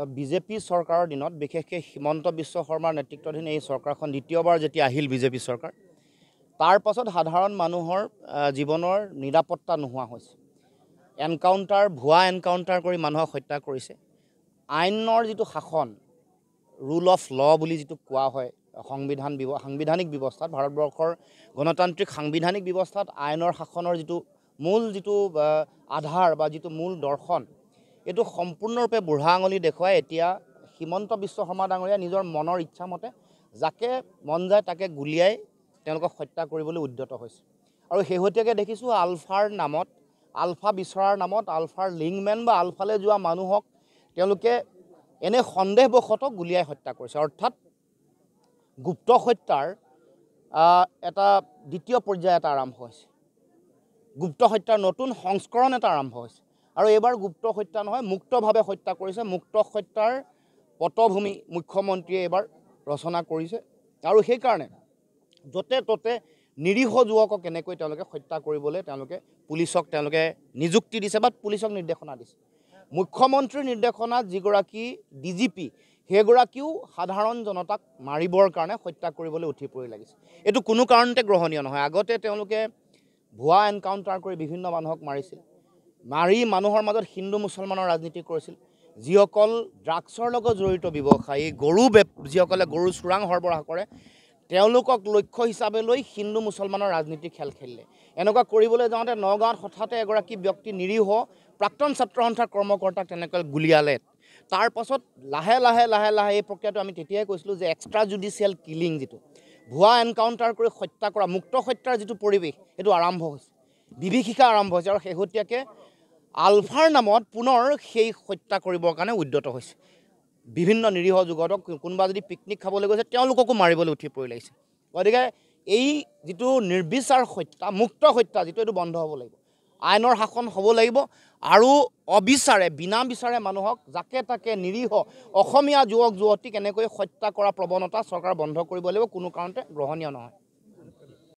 BJP চৰকাৰৰ দিনত বিশেষকৈ হিমন্ত বিশ্ব শৰ্মাৰ নেতৃত্বাধীন এই চৰকাৰখন দ্বিতীয়বাৰ যেতিয়া আহিল বিজেপি চৰকাৰ তাৰ পাছত সাধাৰণ মানুহৰ জীৱনৰ নিৰাপত্তা নোহোৱা হৈছে ভুৱা এনকাউণ্টাৰ কৰি মানুহক হত্যা কৰিছে আইনৰ যিটো শাসন ৰুল অফ ল বুলি যিটো কোৱা হয় সাংবিধানিক ব্যৱস্থাত ভাৰতবৰ্ষৰ গণতান্ত্ৰিক সাংবিধানিক ব্যৱস্থাত আইনৰ শাসনৰ যিটো আধাৰ বা যিটো মূল দৰ্শন এইটো সম্পূৰ্ণৰূপে বুঢ়া আঙুলি দেখুৱাই এতিয়া হিমন্ত বিশ্ব শৰ্মা ডাঙৰীয়া নিজৰ মনৰ ইচ্ছামতে যাকে মন যায় তাকে গুলিয়াই তেওঁলোকক হত্যা কৰিবলৈ উদ্যত হৈছে আৰু শেহতীয়াকৈ দেখিছোঁ আলফা বিচৰাৰ নামত আলফাৰ লিংমেন বা আলফালৈ যোৱা মানুহক তেওঁলোকে এনে সন্দেহবশতঃ গুলিয়াই হত্যা কৰিছে অৰ্থাৎ গুপ্ত হত্যাৰ এটা দ্বিতীয় পৰ্যায় এটা আৰম্ভ হৈছে গুপ্ত হত্যাৰ নতুন সংস্কৰণ এটা আৰম্ভ হৈছে আৰু এইবাৰ গুপ্ত হত্যা নহয় মুক্তভাৱে হত্যা কৰিছে মুক্ত হত্যাৰ পটভূমি মুখ্যমন্ত্ৰীয়ে এইবাৰ ৰচনা কৰিছে আৰু সেইকাৰণে য'তে ত'তে নিৰীহ যুৱকক কেনেকৈ তেওঁলোকে হত্যা কৰিবলৈ পুলিচক নিযুক্তি দিছে বা পুলিচক নিৰ্দেশনা দিছে মুখ্যমন্ত্ৰীৰ নিৰ্দেশনাত যিগৰাকী ডিজিপি সেইগৰাকীও সাধাৰণ জনতাক মাৰিবৰ কাৰণে হত্যা কৰিবলৈ উঠি পৰি লাগিছে এইটো কোনো কাৰণতে গ্ৰহণীয় নহয় আগতে তেওঁলোকে ভুৱা এনকাউণ্টাৰ কৰি বিভিন্ন মানুহক মাৰি মানুহৰ মাজত হিন্দু মুছলমানৰ ৰাজনীতি কৰিছিল যিসকল ড্ৰাগছৰ লগত জড়িত ব্যৱসায়ী যিসকলে গৰু চোৰাং সৰবৰাহ কৰে তেওঁলোকক লক্ষ্য হিচাপে লৈ হিন্দু মুছলমানৰ ৰাজনীতি খেল খেলিলে এনেকুৱা কৰিবলৈ যাওঁতে নগাঁৱত হঠাতে এগৰাকী ব্যক্তি নিৰীহ প্ৰাক্তন ছাত্ৰ সন্থাৰ কৰ্মকৰ্তাক তেনেকৈ গুলিয়ালে তাৰ পাছত লাহে লাহে এই প্ৰক্ৰিয়াটো আমি তেতিয়াই কৈছিলোঁ যে এক্সট্ৰা জুডিচিয়েল কিলিং যিটো ভুৱা এনকাউণ্টাৰ কৰি হত্যা কৰা মুক্ত হত্যাৰ যিটো পৰিৱেশ সেইটো আৰম্ভ হৈছে বিভীষিকা আৰম্ভ হৈছে আৰু শেহতীয়াকৈ আলফাৰ নামত পুনৰ সেই হত্যা কৰিবৰ কাৰণে উদ্যত হৈছে বিভিন্ন নিৰীহ যুৱকক কোনোবা যদি পিকনিক খাবলৈ গৈছে তেওঁলোককো মাৰিবলৈ উঠি পৰি লাগিছে গতিকে এই যিটো নিৰ্বিচাৰ হত্যা মুক্ত হত্যা যিটো এইটো বন্ধ হ'ব লাগিব আইনৰ শাসন হ'ব লাগিব আৰু বিনা বিচাৰে মানুহক যাকে তাকে নিৰীহ অসমীয়া যুৱক যুৱতীক এনেকৈ হত্যা কৰা প্ৰৱণতা চৰকাৰ বন্ধ কৰিব লাগিব কোনো কাৰণতে গ্ৰহণীয় নহয়